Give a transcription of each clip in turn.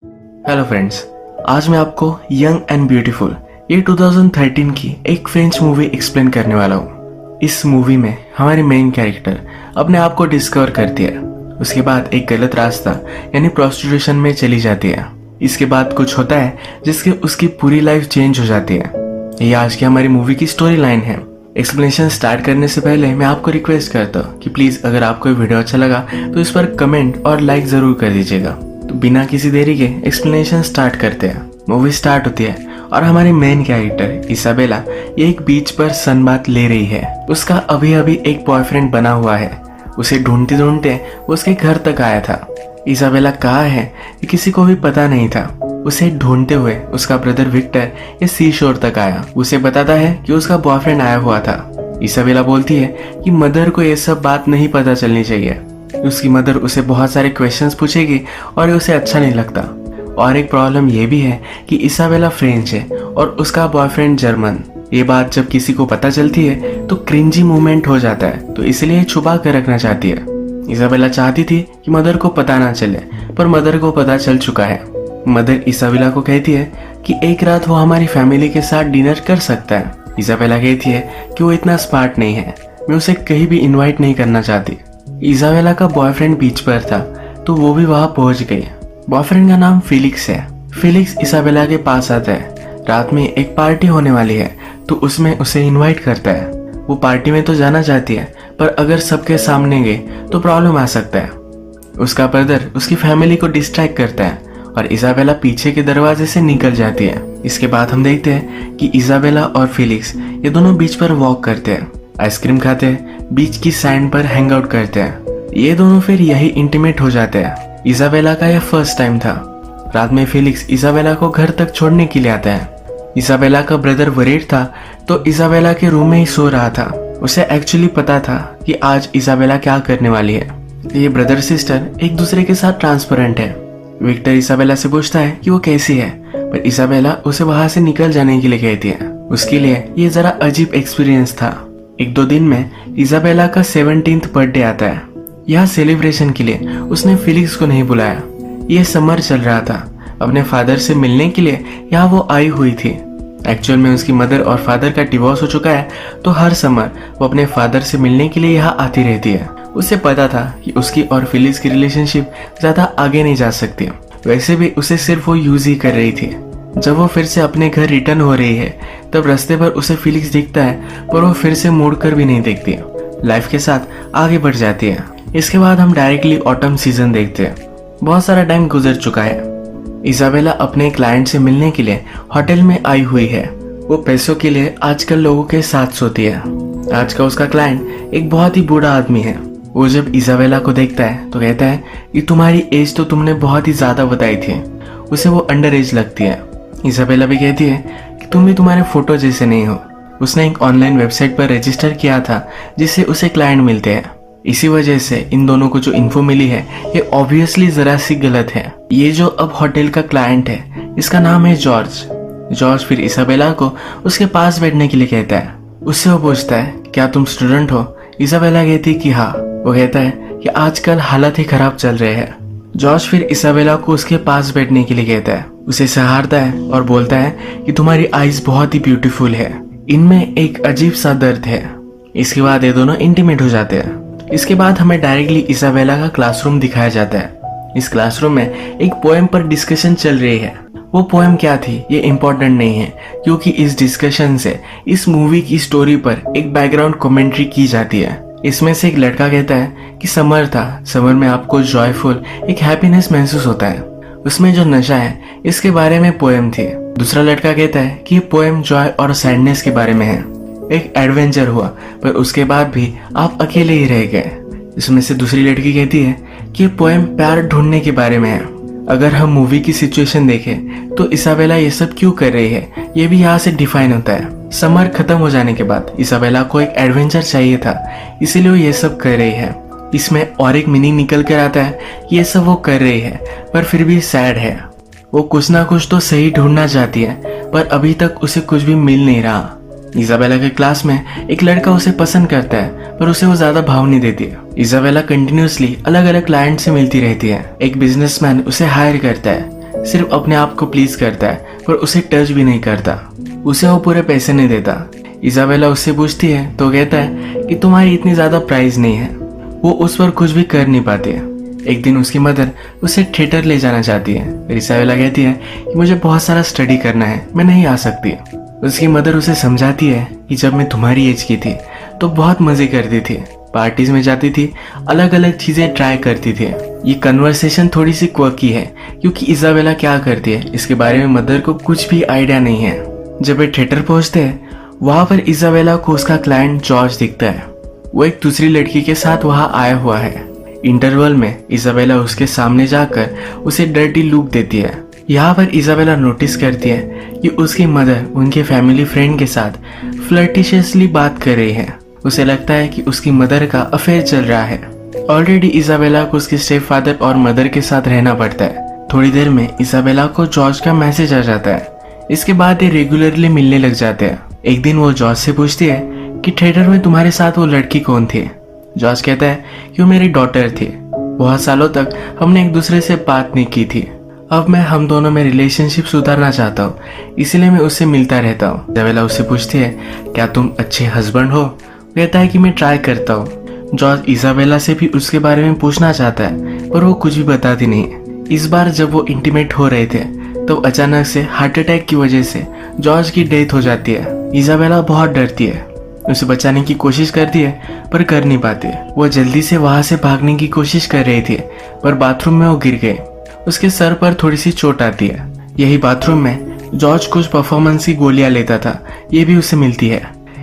Hello friends, आज मैं आपको यंग एंड ब्यूटीफुल ये 2013 की एक फ्रेंच मूवी एक्सप्लेन करने वाला हूँ। इस मूवी में हमारी मेन कैरेक्टर अपने आप को डिस्कवर करती है। उसके बाद एक गलत रास्ता यानी प्रोस्टिट्यूशन में चली जाती है। इसके बाद कुछ होता है जिसके उसकी पूरी लाइफ चेंज हो जाती है। ये आज की हमारी मूवी की स्टोरी लाइन है। एक्सप्लेनेशन स्टार्ट करने से पहले मैं आपको रिक्वेस्ट करता हूँ कि प्लीज अगर आपको ये वीडियो अच्छा लगा तो इस पर कमेंट और लाइक जरूर कर दीजिएगा। तो बिना किसी देरी के एक्सप्लेनेशन स्टार्ट करते हैं। मूवी स्टार्ट होती है और हमारी मेन कैरेक्टर इसाबेला ये एक बीच पर सनबाथ ले रही है। उसका अभी अभी एक बॉयफ्रेंड बना हुआ है। उसे ढूंढते ढूंढते वो उसके घर तक आया था। इसाबेला कहाँ है ये किसी को भी पता नहीं था। उसे ढूंढते हुए उसका ब्रदर विक्टर ये सी शोर तक आया। उसे बताता है कि उसका बॉयफ्रेंड आया हुआ था। इसाबेला बोलती है कि मदर को ये सब बात नहीं पता चलनी चाहिए। उसकी मदर उसे बहुत सारे क्वेश्चंस पूछेगी और उसे अच्छा नहीं लगता। और एक प्रॉब्लम ये भी है कि इसाबेला फ्रेंच है और उसका बॉयफ्रेंड जर्मन। ये बात जब किसी को पता चलती है तो क्रिंजी मोमेंट हो जाता है, तो इसलिए छुपा कर रखना चाहती है। इसाबेला चाहती थी कि मदर को पता ना चले, पर मदर को पता चल चुका है। मदर इसाबेला को कहती है कि एक रात वो हमारी फैमिली के साथ डिनर कर सकता है। इसाबेला कहती है कि वो इतना स्मार्ट नहीं है, मैं उसे कहीं भी इन्वाइट नहीं करना चाहती। इसाबेला का बॉयफ्रेंड बीच पर था तो वो भी वहां पहुंच गई। बॉयफ्रेंड का नाम फिलिक्स है। फिलिक्स इसाबेला के पास आता है। रात में एक पार्टी होने वाली है तो उसमें उसे इनवाइट करता है। वो पार्टी में तो जाना चाहती है, पर अगर सबके सामने गए तो प्रॉब्लम आ सकता है। उसका ब्रदर उसकी फैमिली को डिस्ट्रैक्ट करता है और इसाबेला पीछे के दरवाजे से निकल जाती है। इसके बाद हम देखते हैं कि इसाबेला और फिलिक्स ये दोनों बीच पर वॉक करते हैं, आइसक्रीम खाते हैं, बीच की सैंड पर हैंग आउट करते हैं। ये दोनों फिर यही इंटीमेट हो जाते हैं। इसाबेला का यह फर्स्ट टाइम था। रात में फिलिक्स इसाबेला को घर तक छोड़ने के लिए आता है। इसाबेला का ब्रदर वरीड था तो इसाबेला के रूम में ही सो रहा था। उसे एक्चुअली पता था कि आज इसाबेला क्या करने वाली है। ये ब्रदर सिस्टर एक दूसरे के साथ ट्रांसपेरेंट है। विक्टर इसाबेला से पूछता है कि वो कैसी है, पर इसाबेला उसे वहां से निकल जाने के लिए कहती है। उसके लिए ये जरा अजीब एक्सपीरियंस था। एक दो दिन में इसाबेला का 17th बर्थडे आता है। यह सेलिब्रेशन के लिए उसने फिलिक्स को नहीं बुलाया। यह समर चल रहा था। अपने फादर से मिलने के लिए यहाँ वो आई हुई थी। एक्चुअल में उसकी मदर और फादर का डिवोर्स हो चुका है, तो हर समर वो अपने फादर से मिलने के लिए यहाँ आती रहती है। उसे पता था कि उसकी और फिलिक्स की रिलेशनशिप ज्यादा आगे नहीं जा सकती। वैसे भी उसे सिर्फ वो यूज ही कर रही थी। जब वो फिर से अपने घर रिटर्न हो रही है तब रास्ते पर उसे फिलिक्स दिखता है, पर वो फिर से मुड़कर भी नहीं देखती। लाइफ के साथ आगे बढ़ जाती है। इसके बाद हम डायरेक्टली ऑटम सीजन देखते हैं। बहुत सारा टाइम गुजर चुका है। इसाबेला अपने क्लाइंट से मिलने के लिए होटल में आई हुई है। वो पैसों के लिए आजकल लोगों के साथ सोती है। आज का उसका क्लाइंट एक बहुत ही बूढ़ा आदमी है। वो जब इसाबेला को देखता है तो कहता है कि तुम्हारी एज तो तुमने बहुत ही ज्यादा बताई थी। उसे वो अंडर एज लगती है। इसाबेला भी कहती है कि तुम भी तुम्हारे फोटो जैसे नहीं हो। उसने एक ऑनलाइन वेबसाइट पर रजिस्टर किया था जिससे उसे क्लाइंट मिलते हैं। इसी वजह से इन दोनों को जो इन्फो मिली है ये ऑब्वियसली जरा सी गलत है। ये जो अब होटल का क्लाइंट है इसका नाम है जॉर्ज। जॉर्ज फिर इसाबेला को उसके पास बैठने के लिए कहता है। उससे वो पूछता है क्या तुम स्टूडेंट हो। इसाबेला कहती है कि हाँ। वो कहता है कि आजकल हालत ही खराब चल रहे हैं। जॉर्ज फिर इसाबेला को उसके पास बैठने के लिए कहता है। उसे सहारता है और बोलता है कि तुम्हारी आईज बहुत ही ब्यूटीफुल है, इनमें एक अजीब सा दर्द है। इसके बाद ये दोनों इंटीमेट हो जाते हैं। इसके बाद हमें डायरेक्टली इसाबेला का क्लासरूम दिखाया जाता है। इस क्लासरूम में एक पोएम पर डिस्कशन चल रही है। वो पोएम क्या थी ये इम्पोर्टेंट नहीं है, क्योंकि इस डिस्कशन से इस मूवी की स्टोरी पर एक बैकग्राउंड कमेंट्री की जाती है। इसमें से एक लड़का कहता है कि समर था, समर में आपको जॉयफुल एक हैप्पीनेस महसूस होता है, उसमें जो नशा है इसके बारे में पोएम थी। दूसरा लड़का कहता है कि ये पोएम जॉय और सैडनेस के बारे में है। एक एडवेंचर हुआ पर उसके बाद भी आप अकेले ही रह गए। इसमें से दूसरी लड़की कहती है कि ये पोएम प्यार ढूंढने के बारे में है। अगर हम मूवी की सिचुएशन देखें तो इसाबेला ये सब क्यों कर रही है ये भी यहाँ से डिफाइन होता है। समर खत्म हो जाने के बाद इसाबेला को एक एडवेंचर चाहिए था, इसीलिए वो ये सब कर रही है। इसमें और एक मीनिंग निकल कर आता है, ये सब वो कर रही है पर फिर भी सैड है। वो कुछ ना कुछ तो सही ढूंढना चाहती है, पर अभी तक उसे कुछ भी मिल नहीं रहा। इसाबेला के क्लास में एक लड़का उसे पसंद करता है, पर उसे वो ज्यादा भाव नहीं देती है। इसाबेला कंटिन्यूअसली अलग अलग क्लाइंट से मिलती रहती है। एक बिजनेसमैन उसे हायर करता है। सिर्फ अपने आप को प्लीज करता है पर उसे टच भी नहीं करता। उसे वो पूरे पैसे नहीं देता। इजाबेला उससे पूछती है तो कहता है कि तुम्हारी इतनी ज्यादा प्राइस नहीं है। वो उस पर कुछ भी कर नहीं पाती है। एक दिन उसकी मदर उसे थिएटर ले जाना चाहती है। फिर इजाबेला कहती है कि मुझे बहुत सारा स्टडी करना है, मैं नहीं आ सकती। उसकी मदर उसे समझाती है कि जब मैं तुम्हारी एज की थी तो बहुत मजे करती थी, पार्टीज में जाती थी, अलग अलग चीजें ट्राई करती थी। ये कन्वर्सेशन थोड़ी सी क्वर्की है क्योंकि इजाबेला क्या करती है इसके बारे में मदर को कुछ भी आइडिया नहीं है। जब वे थिएटर पहुंचते हैं वहां पर इजाबेला को उसका क्लाइंट जॉर्ज दिखता है। वो एक दूसरी लड़की के साथ वहां आया हुआ है। इंटरवल में इजाबेला उसके सामने जाकर उसे डर्टी लुक देती है। यहाँ पर इजाबेला नोटिस करती है कि उसकी मदर उनके फैमिली फ्रेंड के साथ फ्लर्टिशियसली बात कर रही है। उसे लगता है कि उसकी मदर का अफेयर चल रहा है। ऑलरेडी इजाबेला को उसके स्टेप फादर और मदर के साथ रहना पड़ता है। थोड़ी देर में इजाबेला को जॉर्ज का मैसेज आ जाता है। इसके बाद ये रेगुलरली मिलने लग जाते हैं। एक दिन वो जॉर्ज से पूछती है कि थिएटर में तुम्हारे साथ वो लड़की कौन थी। जॉर्ज कहता है कि वो मेरी डॉटर थी। बहुत सालों तक हमने एक दूसरे से बात नहीं की थी। अब मैं हम दोनों में रिलेशनशिप सुधारना चाहता हूँ, इसलिए मैं उससे मिलता रहता हूँ। इजाबेला उससे पूछती है क्या तुम अच्छे हस्बैंड हो। कहता है कि मैं ट्राई करता हूँ। जॉर्ज इजाबेला से भी उसके बारे में पूछना चाहता है पर वो कुछ भी बताती नहीं। इस बार जब वो इंटीमेट हो रहे थे तो अचानक से हार्ट अटैक की वजह से जॉर्ज की डेथ हो जाती है। इजाबेला बहुत डरती है, उसे बचाने की कोशिश करती है पर कर नहीं पाती। वो जल्दी से वहां से भागने की कोशिश कर रही थी पर बाथरूम में वो गिर गए। उसके सर पर थोड़ी सी चोट आती है। यही बाथरूम में जॉर्ज कुछ परफॉर्मेंस की गोलियां लेता था, ये भी उसे मिलती है।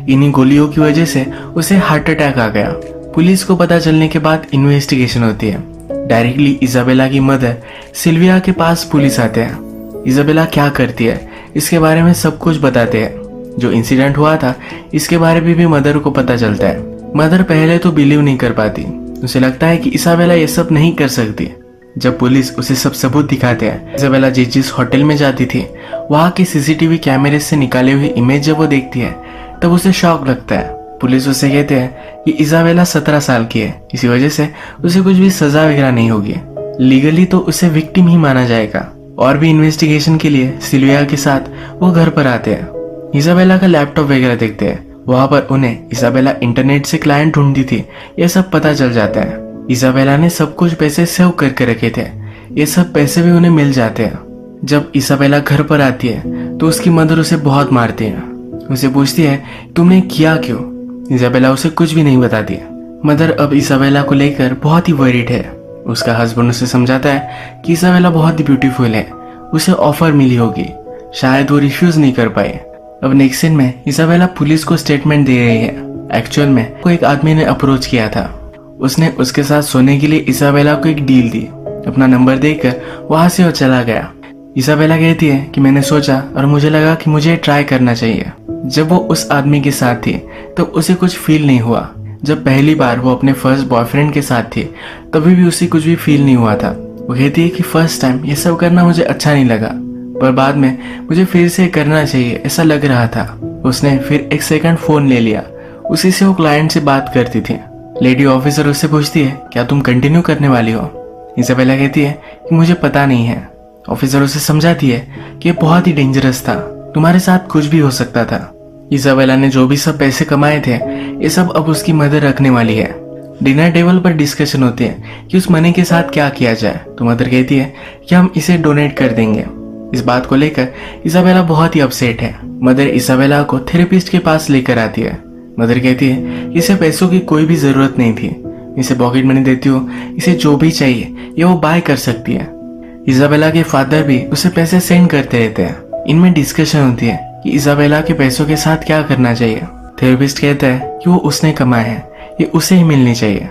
इन्हीं गोलियों की वजह से उसे हार्ट अटैक आ गया। पुलिस को पता चलने के बाद इन्वेस्टिगेशन होती है। डायरेक्टली इजाबेला की मदर सिल्विया के पास पुलिस आते हैं। इजाबेला क्या करती है इसके बारे में सब कुछ बताते हैं। जो इंसिडेंट हुआ था इसके बारे में भी मदर को पता चलता है। मदर पहले तो बिलीव नहीं कर पाती, उसे लगता है कि इजाबेला ये सब नहीं कर सकती। जब पुलिस उसे सब सबूत दिखाते हैं, इजाबेला जिस होटल में जाती थी वहां के सीसीटीवी कैमरे से निकाले हुए इमेज जब वो देखती है तब उसे शॉक लगता है। पुलिस उसे कहते हैं कि इजाबेला 17 साल की है, इसी वजह से उसे कुछ भी सजा वगैरह नहीं होगी। लीगली तो उसे विक्टिम ही माना जाएगा। और भी इन्वेस्टिगेशन के लिए सिल्विया के साथ वो घर पर आते हैं। इजाबेला का लैपटॉप वगैरह देखते हैं। वहां पर उन्हें इजाबेला इंटरनेट से क्लाइंट ढूंढती थी ये सब पता चल जाता है। इजाबेला ने सब कुछ पैसे सेव करके रखे थे, ये सब पैसे भी उन्हें मिल जाते हैं। जब इजाबेला घर पर आती है तो उसकी मदर उसे बहुत मारती है। उसे पूछती है तुमने किया क्यों। इजाबेला उसे कुछ भी नहीं बताती। मदर अब इजाबेला को लेकर बहुत ही वरीड है। उसका हस्बैंड उसे समझाता है कि इजाबेला बहुत ही ब्यूटीफुल है, उसे ऑफर मिली होगी, शायद वो रिफ्यूज नहीं कर पाए। अब नेक्स्ट सीन में इजाबेला पुलिस को स्टेटमेंट दे रही है। एक्चुअल में को एक आदमी ने अप्रोच किया था। उसने उसके साथ सोने के लिए इजाबेला को एक डील दी। अपना नंबर देकर वहां से वो चला गया। इजाबेला कहती है कि मैंने सोचा और मुझे लगा कि मुझे ट्राई करना चाहिए। जब वो उस आदमी के साथ थी तो उसे कुछ फील नहीं हुआ। जब पहली बार वो अपने फर्स्ट बॉयफ्रेंड के साथ थी तभी भी उसे कुछ भी फील नहीं हुआ था। वो कहती है कि फर्स्ट टाइम ये सब करना मुझे अच्छा नहीं लगा पर बाद में मुझे फिर से करना चाहिए ऐसा लग रहा था। उसने फिर एक सेकंड फोन ले लिया। उसी से वो क्लाइंट से बात करती थी। लेडी ऑफिसर उससे पूछती है क्या तुम कंटिन्यू करने वाली हो। इजाबेला कहती है कि मुझे पता नहीं है। ऑफिसर उसे समझाती है कि ये बहुत ही डेंजरस था, तुम्हारे साथ कुछ भी हो सकता था। इजाबेला ने जो भी सब पैसे कमाए थे ये सब अब उसकी मदर रखने वाली है। डिनर टेबल पर डिस्कशन होती है कि उस मनी के साथ क्या किया जाए। तो मदर कहती है कि हम इसे डोनेट कर देंगे। इस बात को लेकर इजाबेला बहुत ही अपसेट है। मदर इजाबेला को थेरेपिस्ट के पास लेकर आती है। मदर कहती है कि इसे पैसों की कोई भी जरूरत नहीं थी, इसे पॉकेट मनी देती हो, इसे जो भी चाहिए ये वो बाय कर सकती है। इजाबेला के फादर भी उसे पैसे सेंड करते रहते हैं। इनमें डिस्कशन होती है कि इजाबेला के पैसों के साथ क्या करना चाहिए। थेरेपिस्ट कहता है कि वो उसने कमाए हैं, ये उसे ही मिलनी चाहिए।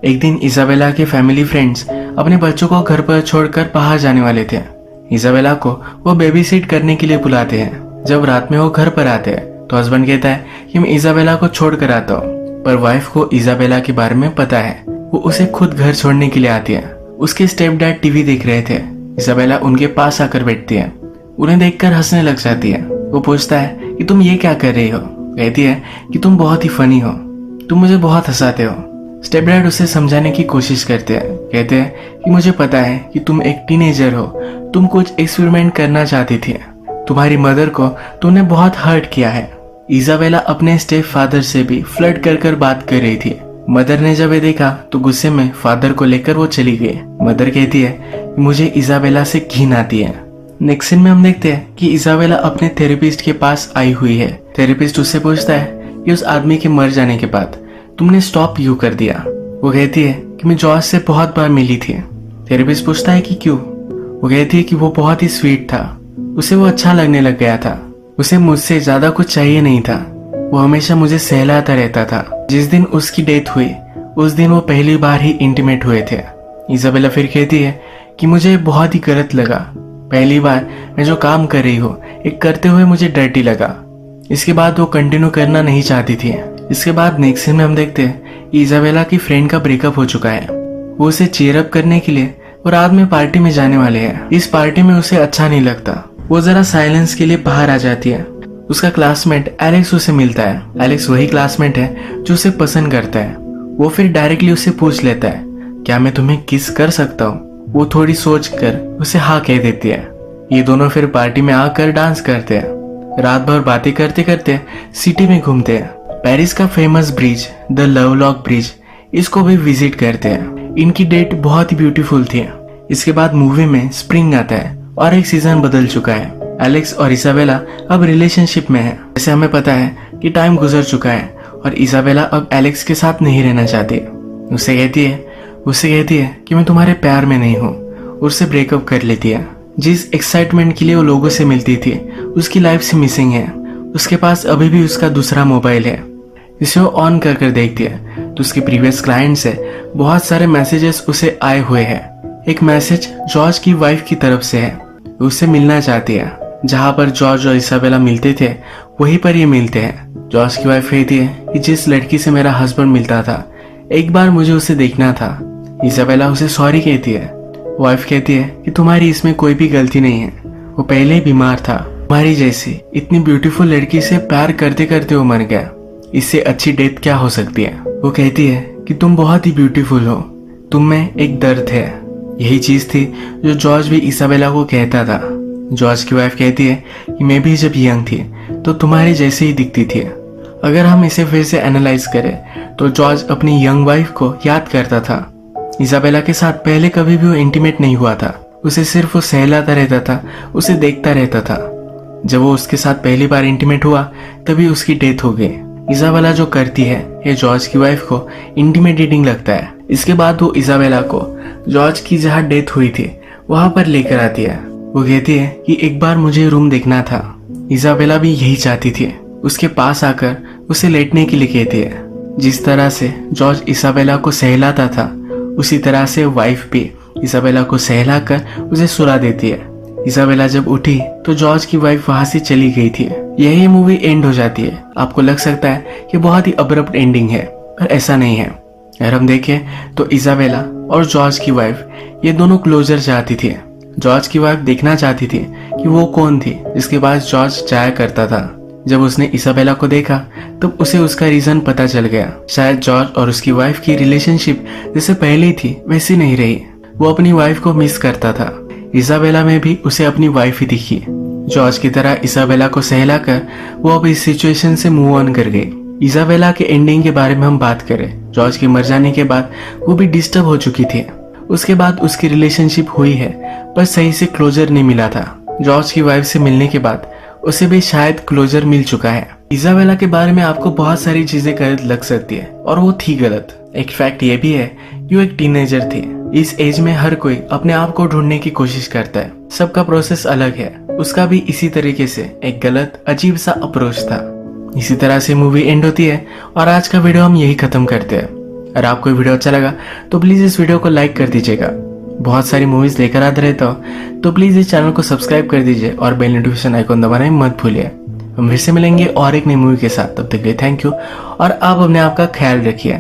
एक दिन इजाबेला के फैमिली फ्रेंड्स अपने बच्चों को घर पर छोड़कर बाहर जाने वाले थे। इजाबेला को वो बेबी सीट करने के लिए बुलाते हैं। जब रात में वो घर पर आते हैं तो हस्बैंड कहता है कि मैं इजाबेला को छोड़ कर आता हूँ, पर वाइफ को इजाबेला के बारे में पता है। वो उसे खुद घर छोड़ने के लिए आती है। उसके स्टेप डैड टीवी देख रहे थे। इजाबेला उनके पास आकर बैठती है। उन्हें देखकर हंसने लग जाती है। वो पूछता है कि तुम ये क्या कर रही हो। कहती है कि तुम बहुत ही फनी हो, तुम मुझे बहुत हंसाते हो। स्टेप डैड उसे समझाने की कोशिश करते हैं। कहते हैं कि मुझे पता है कि तुम एक टीनेजर हो, तुम कुछ एक्सपेरिमेंट करना चाहती थी, तुम्हारी मदर को तुमने बहुत हर्ट किया है। इजाबेला अपने स्टेप फादर से भी फ्लर्ट कर कर बात कर रही थी। मदर ने जब ये देखा तो गुस्से में फादर को लेकर वो चली गई। मदर कहती है कि मुझे इजाबेला से घिन आती है। नेक्स्ट सीन में हम देखते हैं कि इजाबेला अपने थेरेपिस्ट के पास आई हुई है। थेरेपिस्ट उससे पूछता है कि उस आदमी के मर जाने के बाद तुमने स्टॉप क्यों कर दिया। वो कहती है कि मैं जॉर्ज से बहुत बार मिली थी। थेरेपिस्ट पूछता है कि क्यों। वो कहती है कि वो बहुत ही स्वीट था, उसे वो अच्छा लगने लग गया था, उसे मुझसे ज्यादा कुछ चाहिए नहीं था, वो हमेशा मुझे सहलाता रहता था। जिस दिन उसकी डेथ हुई उस दिन वो पहली बार ही इंटीमेट हुए थे। इजाबेला फिर कहती है कि मुझे बहुत ही गलत लगा, पहली बार मैं जो काम कर रही हूँ एक करते हुए मुझे डर्टी लगा। इसके बाद वो कंटिन्यू करना नहीं चाहती थी। इसके बाद नेक्स्ट सीन में हम देखते हैं इजाबेला की फ्रेंड का ब्रेकअप हो चुका है। वो उसे चीयर अप करने के लिए वो रात में पार्टी में जाने वाले हैं। इस पार्टी में उसे अच्छा नहीं लगता, वो जरा साइलेंस के लिए बाहर आ जाती है। उसका क्लासमेट एलेक्स उसे मिलता है। एलेक्स वही क्लासमेट है जो उसे पसंद करता है। वो फिर डायरेक्टली उससे पूछ लेता है क्या मैं तुम्हें किस कर सकता हूँ। वो थोड़ी सोच कर उसे हाँ कह देती है। ये दोनों फिर पार्टी में आकर डांस करते हैं। रात भर बातें करते करते सिटी में घूमते हैं। पेरिस का famous bridge the love lock bridge, इसको भी विजिट करते हैं। इनकी डेट बहुत ही ब्यूटीफुल थी। इसके बाद मूवी में स्प्रिंग आता है और एक सीजन बदल चुका है। एलेक्स और इसाबेला अब रिलेशनशिप में है। जैसे हमें पता है कि टाइम गुजर चुका है और इसाबेला अब एलेक्स के साथ नहीं रहना चाहती। उससे कहती है कि मैं तुम्हारे प्यार में नहीं हूँ। उससे ब्रेकअप कर लेती है। जिस एक्साइटमेंट के लिए वो लोगों से मिलती थी उसकी लाइफ से मिसिंग है। उसके पास अभी भी उसका दूसरा मोबाइल है। इसे वो ऑन कर कर देखती है तो उसके प्रीवियस क्लाइंट से बहुत सारे मैसेजेस उसे आए हुए हैं। एक मैसेज जॉर्ज की वाइफ की तरफ से है, उससे मिलना चाहती है। जहाँ पर जॉर्ज और इसाबेला मिलते थे वहीं पर ये मिलते हैं। जॉर्ज की वाइफ कहती है कि जिस लड़की से मेरा हस्बैंड मिलता था एक बार मुझे उसे देखना था। इसाबेला उसे सॉरी कहती है। वाइफ कहती है कि तुम्हारी इसमें कोई भी गलती नहीं है, वो पहले ही बीमार था। तुम्हारी जैसी इतनी ब्यूटीफुल लड़की से प्यार करते करते वो मर गया, इससे अच्छी डेथ क्या हो सकती है। वो कहती है कि तुम बहुत ही ब्यूटीफुल हो, तुम में एक दर्द है। यही चीज थी जो जॉर्ज भी इसाबेला को कहता था। जॉर्ज की वाइफ कहती है कि मैं भी जब यंग थी तो तुम्हारी जैसे ही दिखती थी। अगर हम इसे फिर से एनालाइज करें तो जॉर्ज अपनी यंग वाइफ को याद करता था। इसाबेला के साथ पहले कभी भी वो इंटीमेट नहीं हुआ था, उसे सिर्फ वो सहलाता रहता था, उसे देखता रहता था। जब वो उसके साथ पहली बार इंटीमेट हुआ तभी उसकी डेथ हो गई। इसाबेला जो करती है ये जॉर्ज की वाइफ को इंटिमिडेटिंग लगता है। इसके बाद वो इसाबेला को जॉर्ज की जहाँ डेथ हुई थी वहां पर लेकर आती है। वो कहती है कि एक बार मुझे रूम देखना था। इसाबेला भी यही चाहती थी। उसके पास आकर उसे लेटने के लिए कहती है। जिस तरह से जॉर्ज इसाबेला को सहलाता था उसी तरह से वाइफ भी इसाबेला को सहलाकर उसे सुला देती है। इसाबेला जब उठी तो जॉर्ज की वाइफ वहां से चली गई थी। यही मूवी एंड हो जाती है। आपको लग सकता है कि बहुत ही अब्रप्ट एंडिंग है, पर ऐसा नहीं है। अगर हम देखें तो इसाबेला और जॉर्ज की वाइफ ये दोनों क्लोजर चाहती थी। जॉर्ज की वाइफ देखना चाहती थी कि वो कौन थी जिसके पास जॉर्ज जाया करता था। जब उसने इसाबेला को देखा तब उसे उसका रीजन पता चल गया। शायद जॉर्ज और उसकी वाइफ की रिलेशनशिप जैसे पहले थी वैसी नहीं रही। वो अपनी वाइफ को मिस करता था। इसाबेला में भी उसे अपनी वाइफ ही दिखी। जॉर्ज की तरह इसाबेला को सहलाकर वो अब इस सिचुएशन से मूव ऑन कर गई। इसाबेला के एंडिंग के बारे में हम बात करें, जॉर्ज के मर जाने के बाद वो भी डिस्टर्ब हो चुकी थी। उसके बाद उसकी रिलेशनशिप हुई है पर सही से क्लोजर नहीं मिला था। जॉर्ज की वाइफ से मिलने के बाद उसे भी शायद क्लोजर मिल चुका है। इसाबेला के बारे में आपको बहुत सारी चीजें गलत लग सकती है और वो थी गलत। एक फैक्ट ये भी है कि वो एक टीनेजर थी। इस एज में हर कोई अपने आप को ढूंढने की कोशिश करता है, सबका प्रोसेस अलग है। उसका भी इसी तरीके से एक गलत अजीब सा अप्रोच था। इसी तरह से मूवी एंड होती है और आज का वीडियो हम यही खत्म करते हैं। अगर आपको वीडियो अच्छा लगा तो प्लीज इस वीडियो को लाइक कर दीजिएगा। बहुत सारी मूवीज लेकर आते रहता हूँ तो प्लीज इस चैनल को सब्सक्राइब कर दीजिए और बेल नोटिफिकेशन आइकॉन दबाना मत भूलिए। हम फिर से मिलेंगे और एक नई मूवी के साथ। तब तक के लिए थैंक यू और आप अपने आप का ख्याल रखिए।